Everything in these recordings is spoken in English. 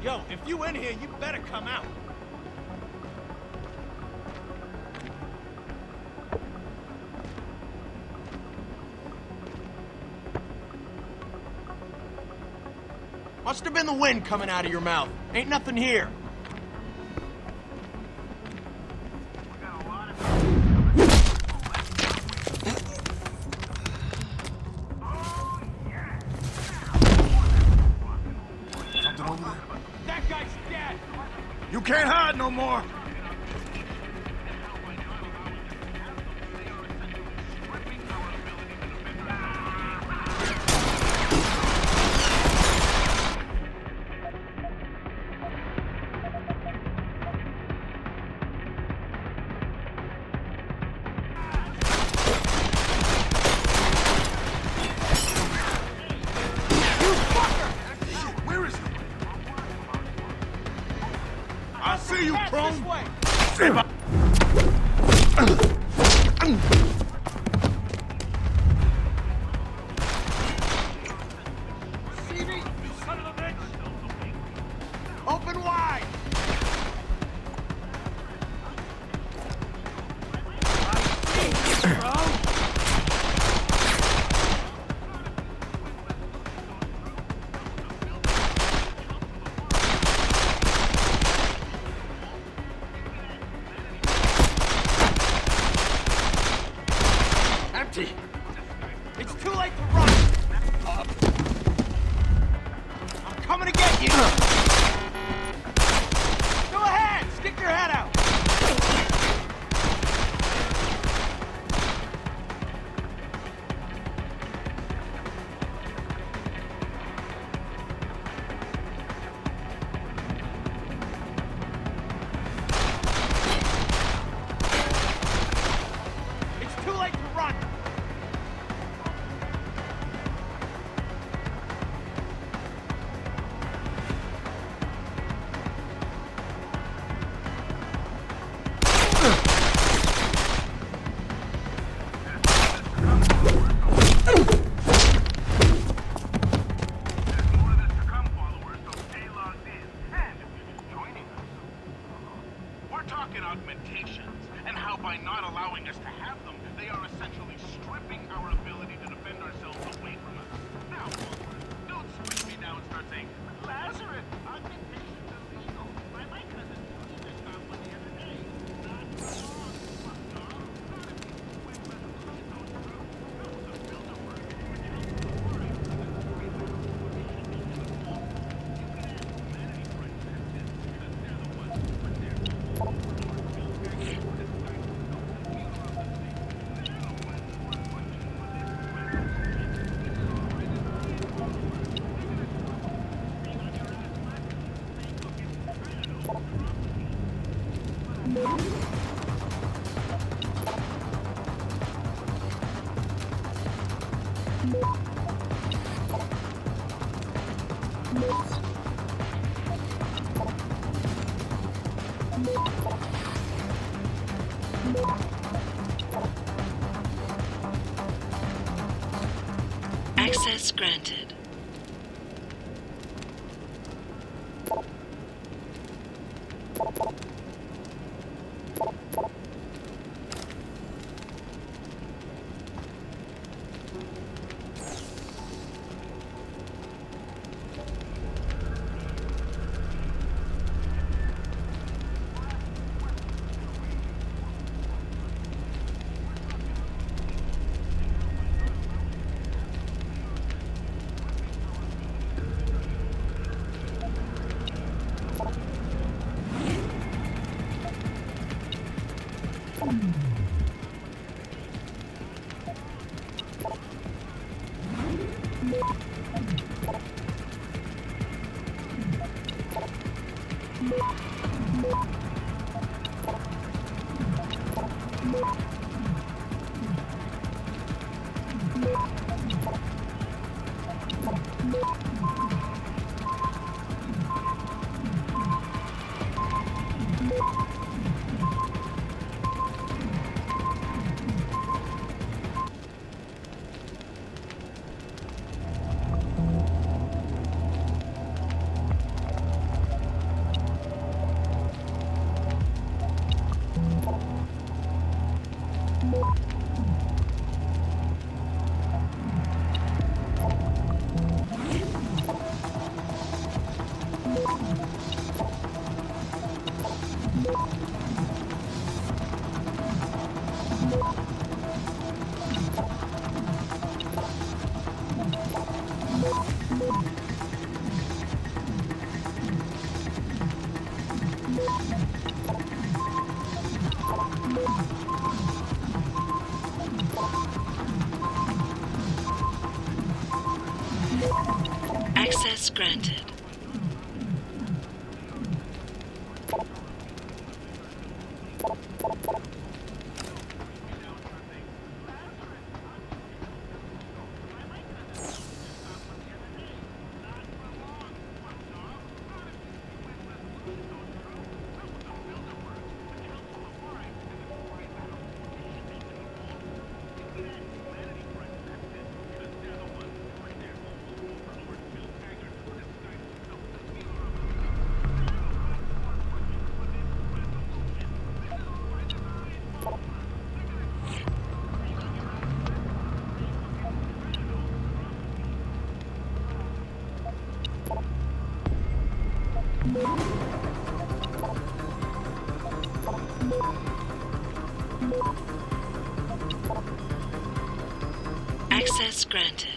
Yo, if you in here, you better come out. Must have been the wind coming out of your mouth. Ain't nothing here. Something over there? That guy's dead. You can't hide no more. I see you, Chrome! This way. See me, you son of a bitch! Open wide! I see you, bro! Empty! It's too late to run! I'm coming to get you! Go ahead! Stick your head out! It's too late to run! We're talking augmentations, and how by not allowing us to have them, they are essentially stripping our ability to defend ourselves away from us. Now, don't switch me now and start saying, Lazarus, augmentations are legal. My cousin used this stuff one the other day. Not wrong. Fuck no. Not if you went with a little true. No, the builder work. Access granted. Access granted. Access granted.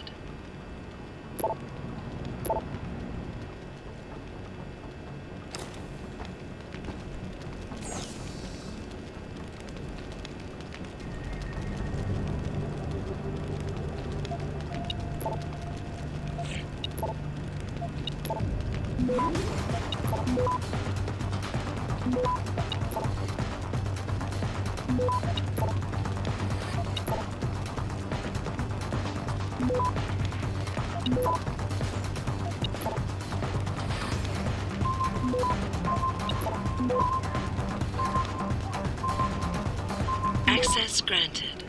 Access granted.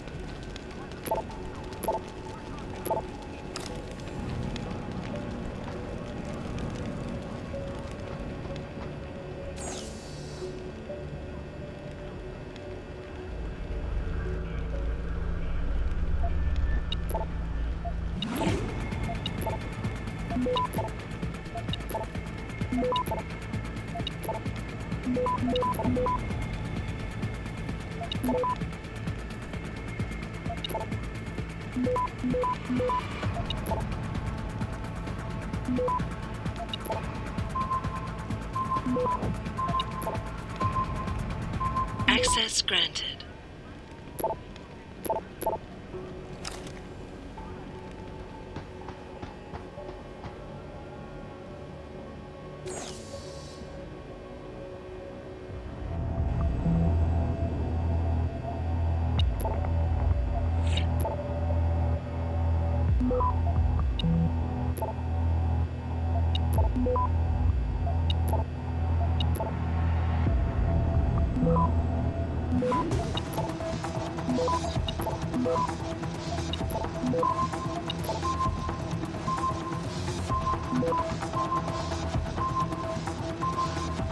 Access granted.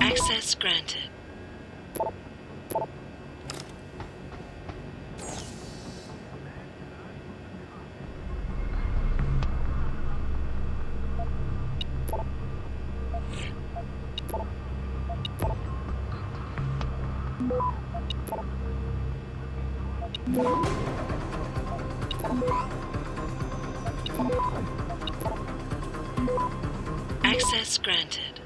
Access granted. Access granted.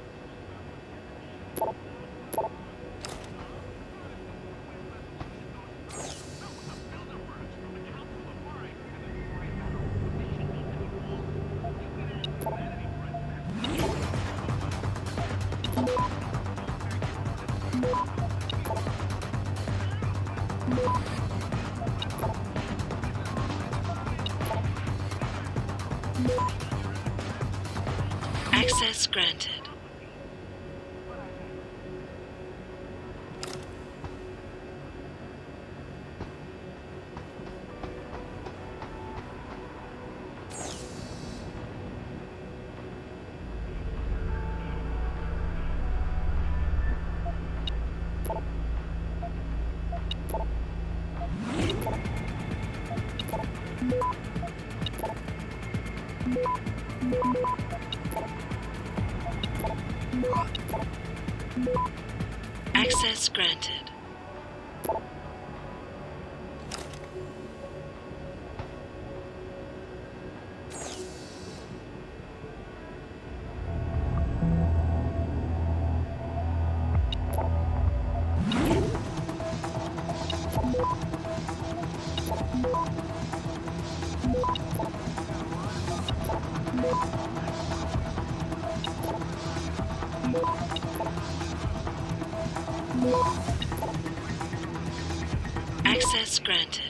Access granted. Access granted. Access granted.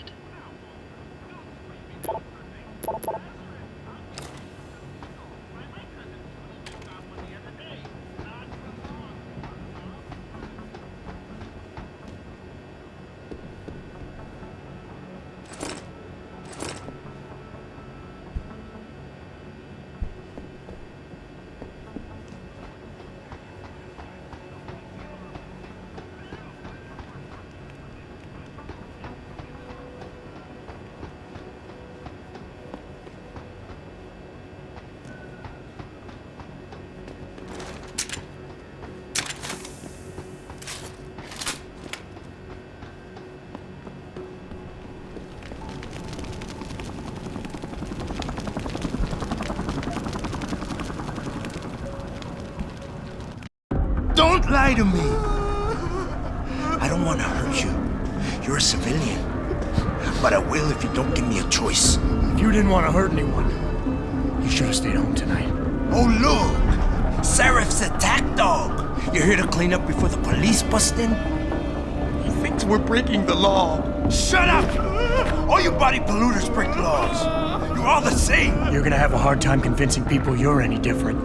Don't lie to me. I don't want to hurt you. You're a civilian. But I will if you don't give me a choice. If you didn't want to hurt anyone, you should have stayed home tonight. Oh, look! Seraph's attack dog. You're here to clean up before the police bust in? He thinks we're breaking the law. Shut up! All you body polluters break laws. You're all the same. You're gonna have a hard time convincing people you're any different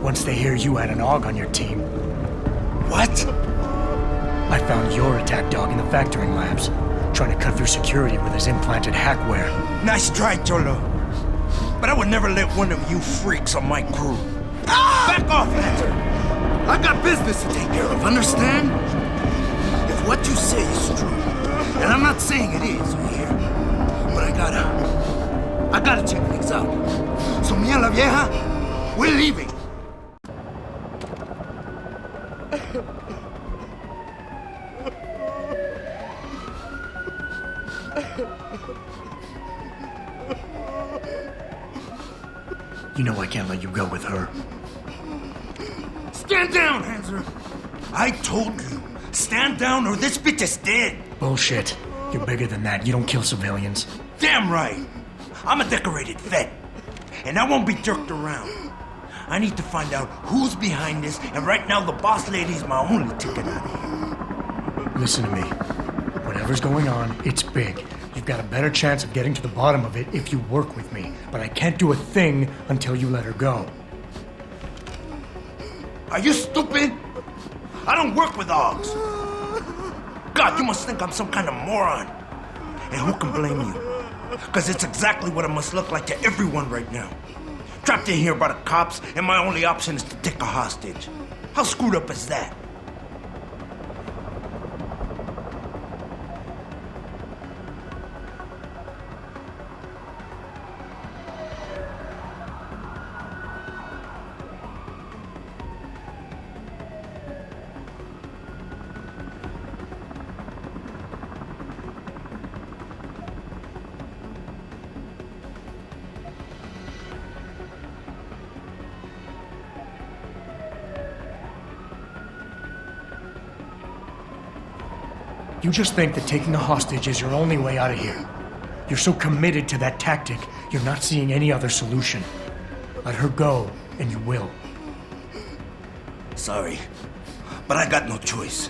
once they hear you had an AUG on your team. What? I found your attack dog in the factoring labs, trying to cut through security with his implanted hackware. Nice try, Cholo. But I would never let one of you freaks on my crew. Back off, Hunter! I got business to take care of, understand? If what you say is true, and I'm not saying it is, you hear? But I gotta check things out. So me and la vieja, we're leaving. You know I can't let you go with her. Stand down, Hanser! I told you, stand down or this bitch is dead. Bullshit. You're bigger than that. You don't kill civilians. Damn right. I'm a decorated vet, and I won't be jerked around. I need to find out who's behind this, and right now the boss lady's my only ticket out of here. Listen to me. Whatever's going on, it's big. You've got a better chance of getting to the bottom of it if you work with me. But I can't do a thing until you let her go. Are you stupid? I don't work with dogs. God, you must think I'm some kind of moron. And who can blame you? Because it's exactly what it must look like to everyone right now. Trapped in here by the cops, and my only option is to take a hostage. How screwed up is that? You just think that taking a hostage is your only way out of here. You're so committed to that tactic, you're not seeing any other solution. Let her go, and you will. Sorry, but I got no choice.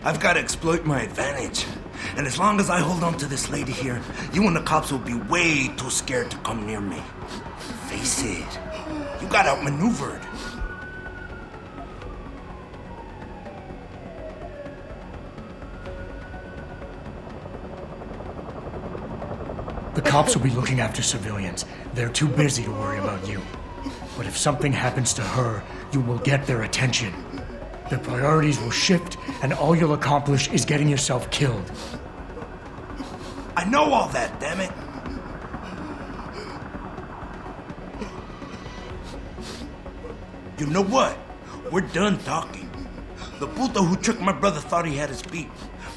I've got to exploit my advantage. And as long as I hold on to this lady here, you and the cops will be way too scared to come near me. Face it, you got outmaneuvered. The cops will be looking after civilians. They're too busy to worry about you. But if something happens to her, you will get their attention. Their priorities will shift, and all you'll accomplish is getting yourself killed. I know all that, damn it. You know what? We're done talking. The puto who tricked my brother thought he had us beat,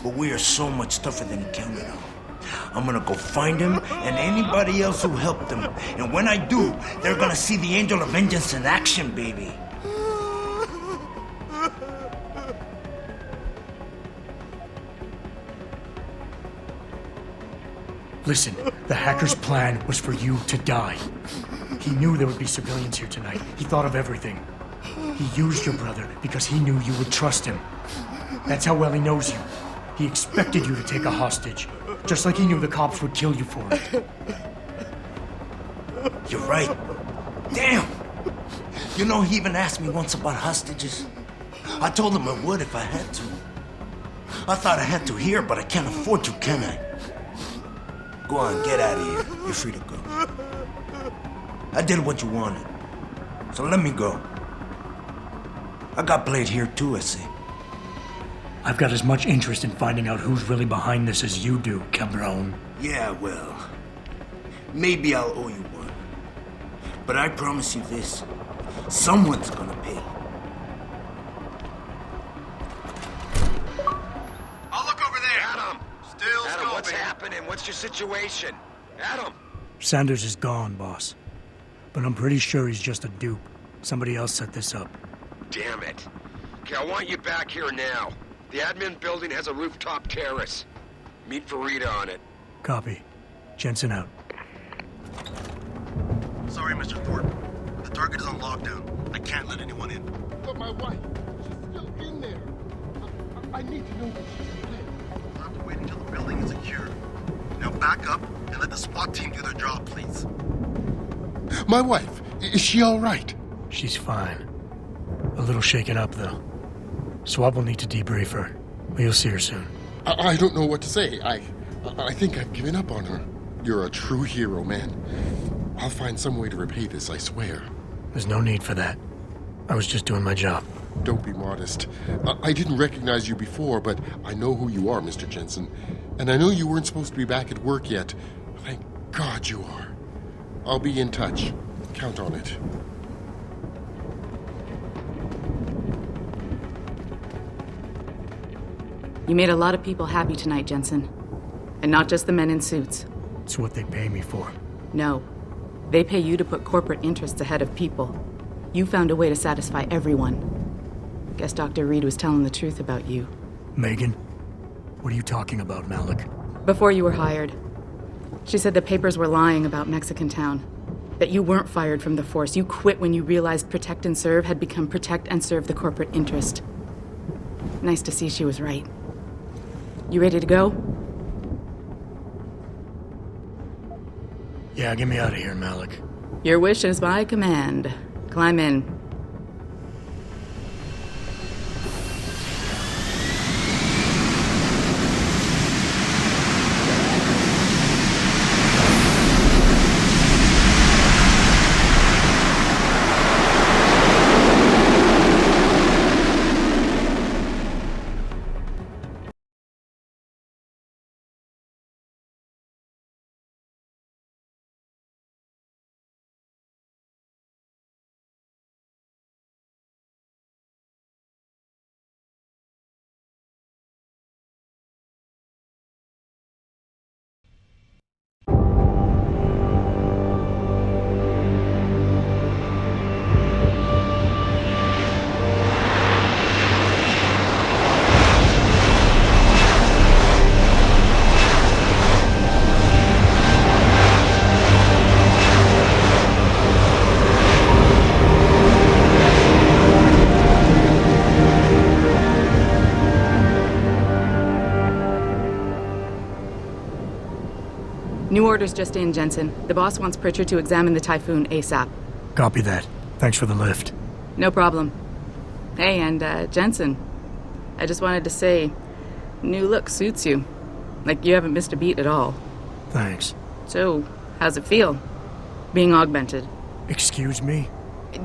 but we are so much tougher than he counted on. I'm gonna go find him and anybody else who helped him. And when I do, they're gonna see the Angel of Vengeance in action, baby. Listen, the hacker's plan was for you to die. He knew there would be civilians here tonight. He thought of everything. He used your brother because he knew you would trust him. That's how well he knows you. He expected you to take a hostage, just like he knew the cops would kill you for it. You're right. Damn! You know, he even asked me once about hostages. I told him I would if I had to. I thought I had to here, but I can't afford to, can I? Go on, get out of here. You're free to go. I did what you wanted, so let me go. I got played here too, I see. I've got as much interest in finding out who's really behind this as you do, cabron. Yeah, well, maybe I'll owe you one. But I promise you this, someone's gonna pay. I'll look over there. Adam! Still Adam, scoping. what's happening? What's your situation? Adam! Sanders is gone, boss. But I'm pretty sure he's just a dupe. Somebody else set this up. Damn it. Okay, I want you back here now. The admin building has a rooftop terrace. Meet Farida on it. Copy. Jensen out. Sorry, Mr. Thorpe. The target is on lockdown. I can't let anyone in. But my wife, she's still in there. I need to know that she's dead. We'll have to wait until the building is secure. Now back up and let the SWAT team do their job, please. My wife, is she all right? She's fine. A little shaken up, though. Swab will need to debrief her. But you'll see her soon. I don't know what to say. I think I've given up on her. You're a true hero, man. I'll find some way to repay this, I swear. There's no need for that. I was just doing my job. Don't be modest. I didn't recognize you before, but I know who you are, Mr. Jensen. And I know you weren't supposed to be back at work yet. Thank God you are. I'll be in touch. Count on it. You made a lot of people happy tonight, Jensen. And not just the men in suits. It's what they pay me for. No. They pay you to put corporate interests ahead of people. You found a way to satisfy everyone. Guess Dr. Reed was telling the truth about you. Megan? What are you talking about, Malik? Before you were hired, she said the papers were lying about Mexican Town. That you weren't fired from the force. You quit when you realized Protect and Serve had become Protect and Serve the corporate interest. Nice to see she was right. You ready to go? Yeah, get me out of here, Malik. Your wish is my command. Climb in. New orders just in, Jensen. The boss wants Pritchard to examine the Typhoon ASAP. Copy that. Thanks for the lift. No problem. Hey, and Jensen, I just wanted to say, new look suits you. Like you haven't missed a beat at all. Thanks. So, how's it feel? Being augmented? Excuse me?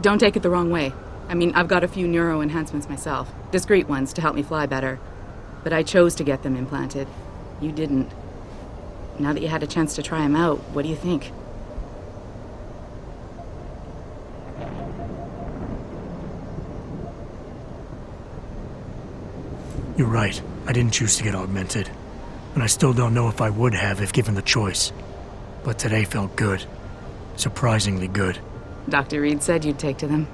Don't take it the wrong way. I mean, I've got a few neuro enhancements myself. Discreet ones to help me fly better. But I chose to get them implanted. You didn't. Now that you had a chance to try them out, what do you think? You're right. I didn't choose to get augmented. And I still don't know if I would have if given the choice. But today felt good. Surprisingly good. Dr. Reed said you'd take to them.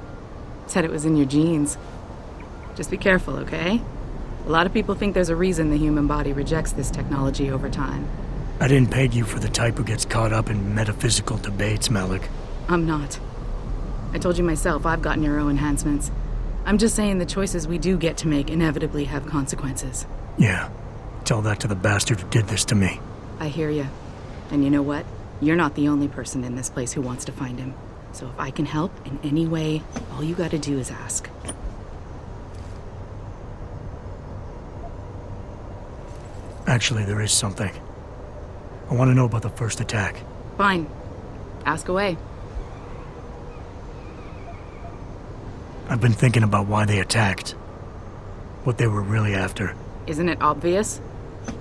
Said it was in your genes. Just be careful, okay? A lot of people think there's a reason the human body rejects this technology over time. I didn't peg you for the type who gets caught up in metaphysical debates, Malik. I'm not. I told you myself I've got neuroenhancements. I'm just saying the choices we do get to make inevitably have consequences. Yeah. Tell that to the bastard who did this to me. I hear you. And you know what? You're not the only person in this place who wants to find him. So if I can help in any way, all you gotta do is ask. Actually, there is something. I want to know about the first attack. Fine. Ask away. I've been thinking about why they attacked. What they were really after. Isn't it obvious?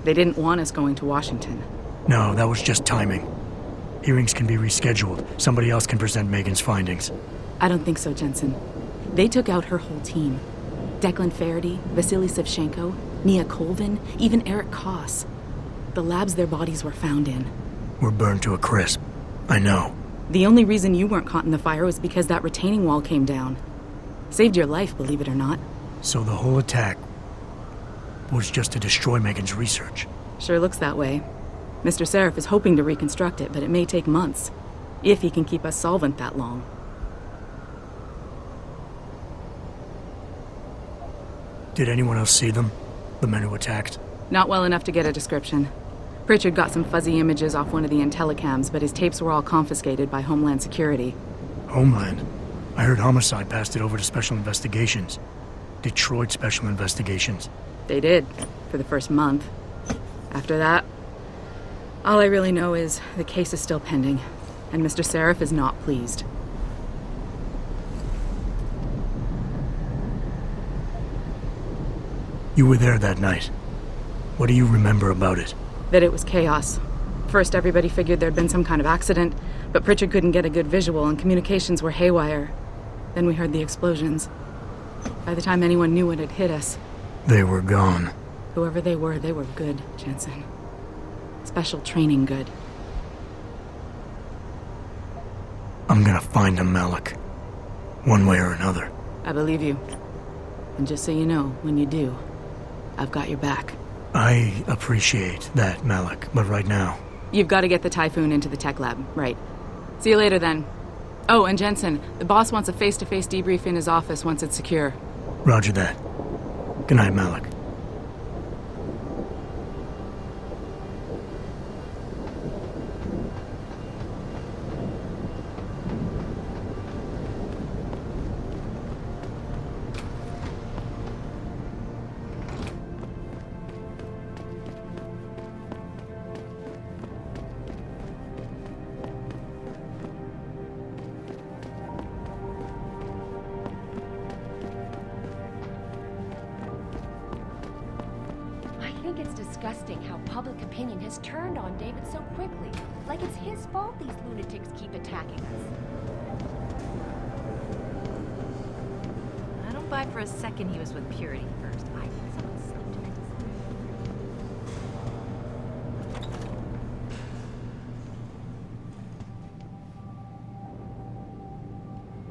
They didn't want us going to Washington. No, that was just timing. Hearings can be rescheduled. Somebody else can present Megan's findings. I don't think so, Jensen. They took out her whole team. Declan Faraday, Vasily Savchenko, Nia Colvin, even Eric Koss. The labs their bodies were found in. We're burned to a crisp. I know. The only reason you weren't caught in the fire was because that retaining wall came down. Saved your life, believe it or not. So the whole attack was just to destroy Megan's research. Sure looks that way. Mr. Seraph is hoping to reconstruct it, but it may take months. If he can keep us solvent that long. Did anyone else see them? The men who attacked? Not well enough to get a description. Pritchard got some fuzzy images off one of the Intellicams, but his tapes were all confiscated by Homeland Security. Homeland? I heard Homicide passed it over to Special Investigations. Detroit Special Investigations. They did, for the first month. After that, all I really know is the case is still pending, and Mr. Seraph is not pleased. You were there that night. What do you remember about it? That it was chaos. First, everybody figured there'd been some kind of accident, but Pritchard couldn't get a good visual and communications were haywire. Then we heard the explosions. By the time anyone knew what had hit us, They were gone. whoever they were good, Jensen. Special training good. I'm gonna find them, Malik. One way or another. I believe you. And just so you know, when you do, I've got your back. I appreciate that, Malik, but right now... You've got to get the Typhoon into the tech lab, right. See you later then. Oh, and Jensen, the boss wants a face-to-face debrief in his office once it's secure. Roger that. Good night, Malik. I think it's disgusting how public opinion has turned on David so quickly. Like it's his fault these lunatics keep attacking us. I don't buy for a second he was with Purity first. I think someone slipped him into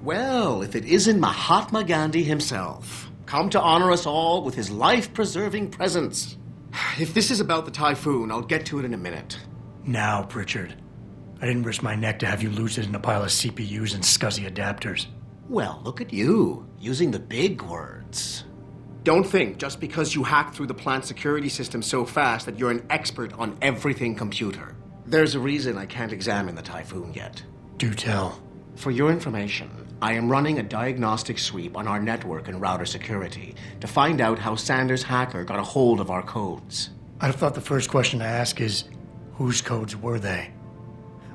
Well, if it isn't Mahatma Gandhi himself, come to honor us all with his life-preserving presence. If this is about the Typhoon, I'll get to it in a minute. Now, Pritchard. I didn't risk my neck to have you lose it in a pile of CPUs and scuzzy adapters. Well, look at you, using the big words. Don't think just because you hacked through the plant security system so fast that you're an expert on everything computer. There's a reason I can't examine the Typhoon yet. Do tell. For your information, I am running a diagnostic sweep on our network and router security to find out how Sanders' hacker got a hold of our codes. I thought the first question to ask is, whose codes were they?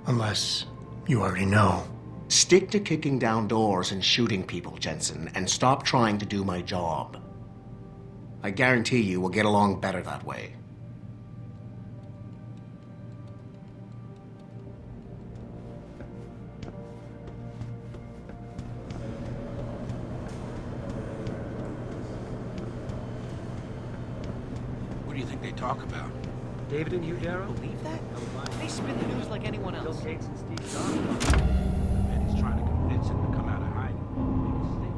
Unless you already know. Stick to kicking down doors and shooting people, Jensen, and stop trying to do my job. I guarantee you we'll get along better that way. What do you think they talk about? David and Hugh Darrow? Believe that? They spin the news like anyone else. Bill Gates and Steve Jobs. And he's trying to convince him to come out of hiding. Make a statement.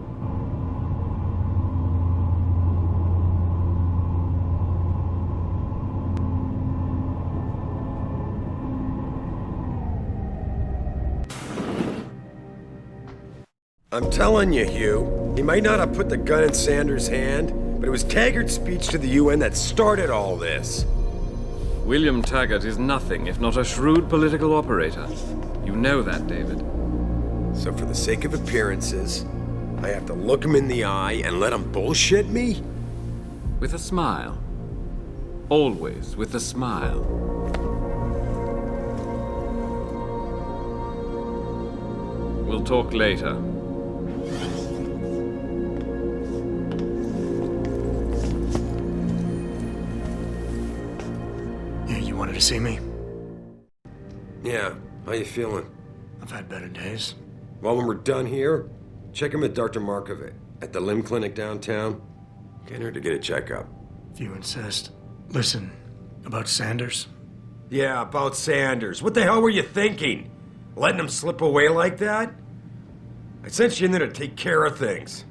I'm telling you, Hugh, he might not have put the gun in Sanders' hand, but it was Taggart's speech to the UN that started all this. William Taggart is nothing if not a shrewd political operator. You know that, David. So for the sake of appearances, I have to look him in the eye and let him bullshit me? With a smile. Always with a smile. We'll talk later. You wanted to see me? Yeah, how you feeling? I've had better days. Well, when we're done here, check him with Dr. Markovic at the limb clinic downtown. Get her to get a checkup. If you insist. Listen, about Sanders? Yeah, about Sanders. What the hell were you thinking? Letting him slip away like that? I sent you in there to take care of things.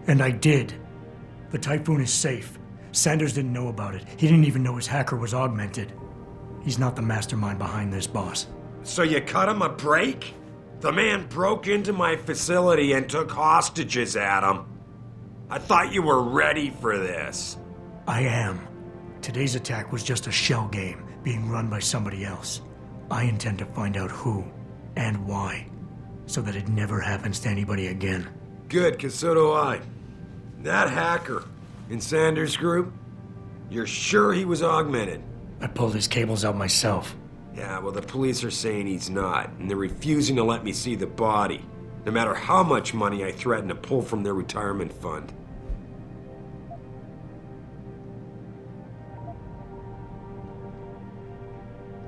And I did. The Typhoon is safe. Sanders didn't know about it. He didn't even know his hacker was augmented. He's not the mastermind behind this, boss. So you cut him a break? The man broke into my facility and took hostages at him. I thought you were ready for this. I am. Today's attack was just a shell game being run by somebody else. I intend to find out who and why, so that it never happens to anybody again. Good, 'cause so do I. That hacker in Sanders' group, you're sure he was augmented? I pulled his cables out myself. Yeah, well, the police are saying he's not, and they're refusing to let me see the body, no matter how much money I threaten to pull from their retirement fund.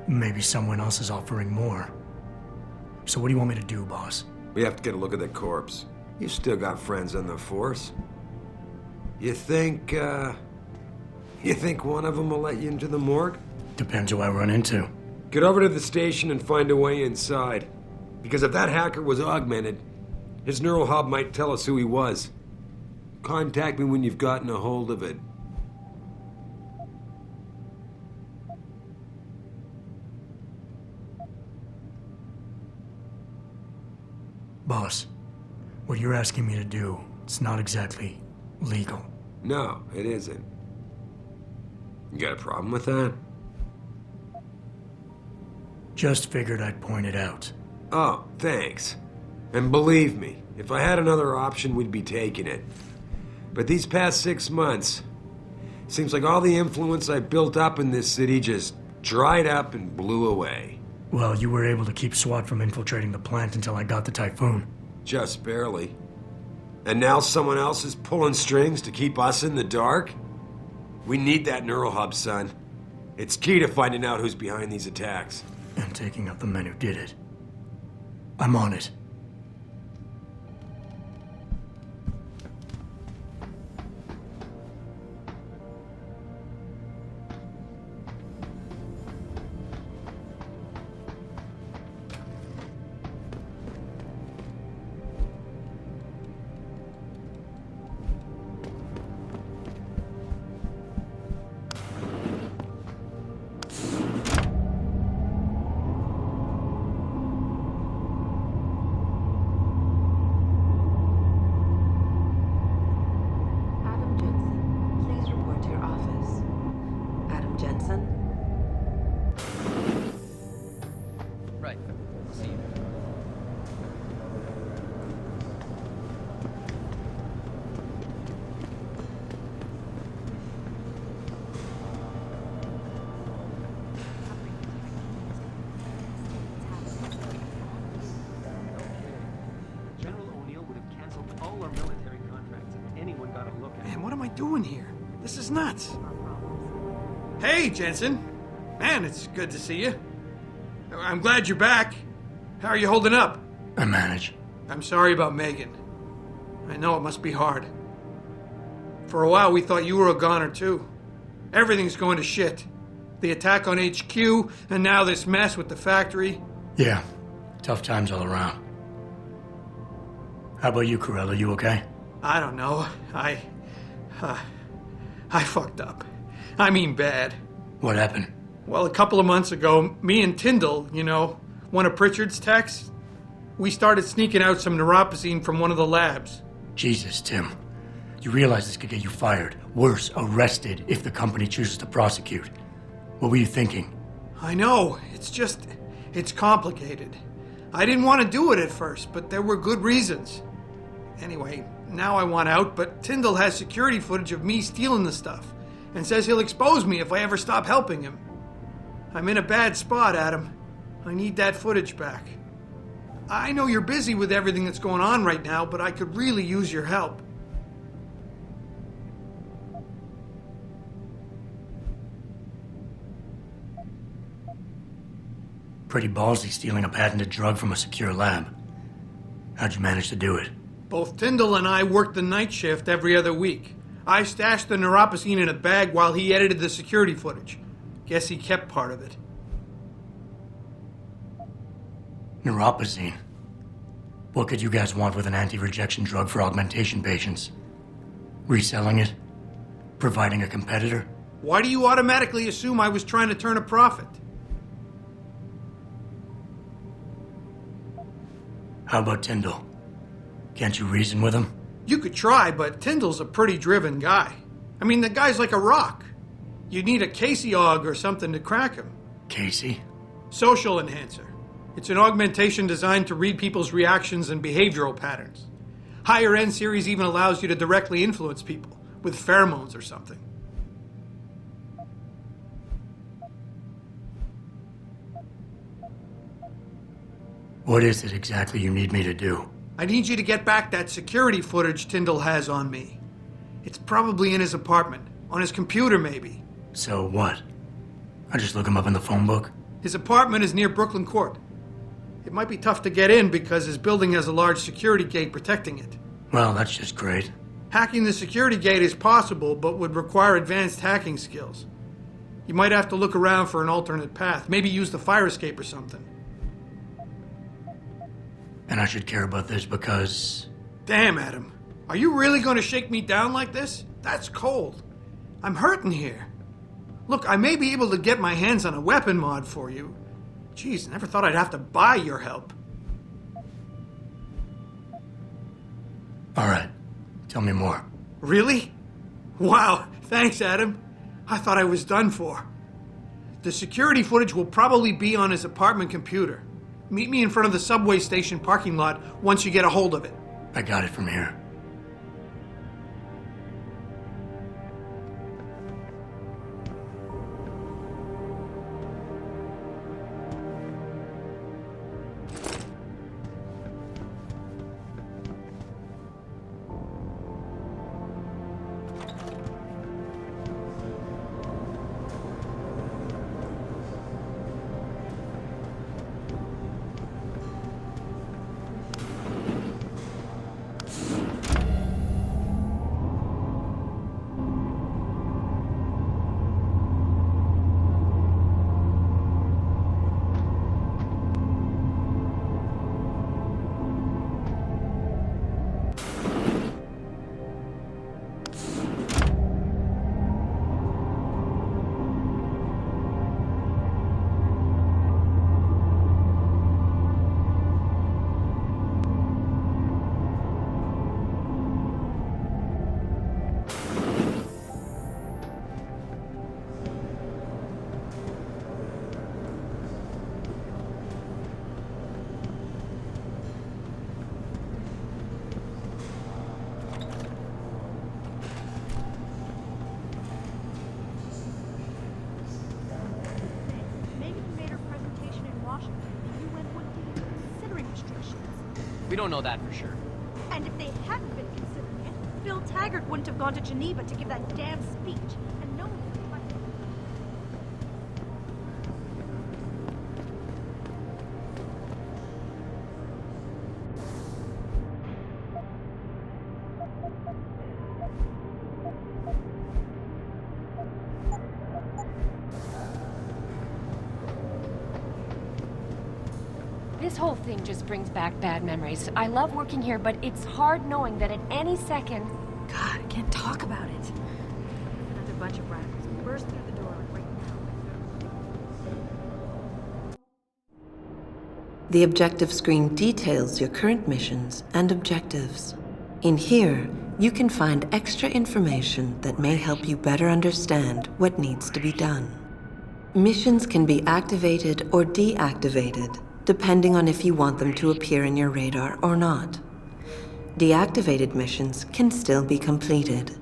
Maybe someone else is offering more. So what do you want me to do, boss? We have to get a look at the corpse. You still got friends on the force. You think one of them will let you into the morgue? Depends who I run into. Get over to the station and find a way inside. Because if that hacker was augmented, his neural hub might tell us who he was. Contact me when you've gotten a hold of it. Boss, what you're asking me to do, it's not exactly legal. No, it isn't. You got a problem with that? Just figured I'd point it out. Oh, thanks. And believe me, if I had another option, we'd be taking it. But these past 6 months, seems like all the influence I built up in this city just dried up and blew away. Well, you were able to keep SWAT from infiltrating the plant until I got the Typhoon. Just barely. And now someone else is pulling strings to keep us in the dark? We need that neural hub, son. It's key to finding out who's behind these attacks. And taking out the men who did it. I'm on it. Doing here? This is nuts. Hey, Jensen. Man, it's good to see you. I'm glad you're back. How are you holding up? I manage. I'm sorry about Megan. I know it must be hard. For a while, we thought you were a goner, too. Everything's going to shit. The attack on HQ, and now this mess with the factory. Yeah, tough times all around. How about you, Corella? You okay? I don't know. I fucked up. I mean bad. What happened? Well, a couple of months ago, me and Tyndall, you know, one of Pritchard's techs, we started sneaking out some neuropozyne from one of the labs. Jesus, Tim. You realize this could get you fired. Worse, arrested if the company chooses to prosecute. What were you thinking? I know. It's complicated. I didn't want to do it at first, but there were good reasons. Anyway, now I want out, but Tyndall has security footage of me stealing the stuff and says he'll expose me if I ever stop helping him. I'm in a bad spot, Adam. I need that footage back. I know you're busy with everything that's going on right now, but I could really use your help. Pretty ballsy stealing a patented drug from a secure lab. How'd you manage to do it? Both Tyndall and I worked the night shift every other week. I stashed the neuropozyne in a bag while he edited the security footage. Guess he kept part of it. Neuropozyne? What could you guys want with an anti-rejection drug for augmentation patients? Reselling it? Providing a competitor? Why do you automatically assume I was trying to turn a profit? How about Tyndall? Can't you reason with him? You could try, but Tyndall's a pretty driven guy. I mean, the guy's like a rock. You'd need a Casey aug or something to crack him. Casey? Social enhancer. It's an augmentation designed to read people's reactions and behavioral patterns. Higher end series even allows you to directly influence people with pheromones or something. What is it exactly you need me to do? I need you to get back that security footage Tyndall has on me. It's probably in his apartment. On his computer, maybe. So what? I just look him up in the phone book? His apartment is near Brooklyn Court. It might be tough to get in because his building has a large security gate protecting it. Well, that's just great. Hacking the security gate is possible, but would require advanced hacking skills. You might have to look around for an alternate path. Maybe use the fire escape or something. And I should care about this because... Damn, Adam. Are you really going to shake me down like this? That's cold. I'm hurting here. Look, I may be able to get my hands on a weapon mod for you. Jeez, never thought I'd have to buy your help. All right. Tell me more. Really? Wow, thanks, Adam. I thought I was done for. The security footage will probably be on his apartment computer. Meet me in front of the subway station parking lot once you get a hold of it. I got it from here. We don't know that for sure. And if they hadn't been considering it, Bill Taggart wouldn't have gone to Geneva to give that damn speech. And no one would have This whole thing just brings back bad memories. I love working here, but it's hard knowing that at any second... God, I can't talk about it. Another bunch of radicals burst through the door like right now. The objective screen details your current missions and objectives. In here, you can find extra information that may help you better understand what needs to be done. Missions can be activated or deactivated, depending on if you want them to appear in your radar or not. Deactivated missions can still be completed.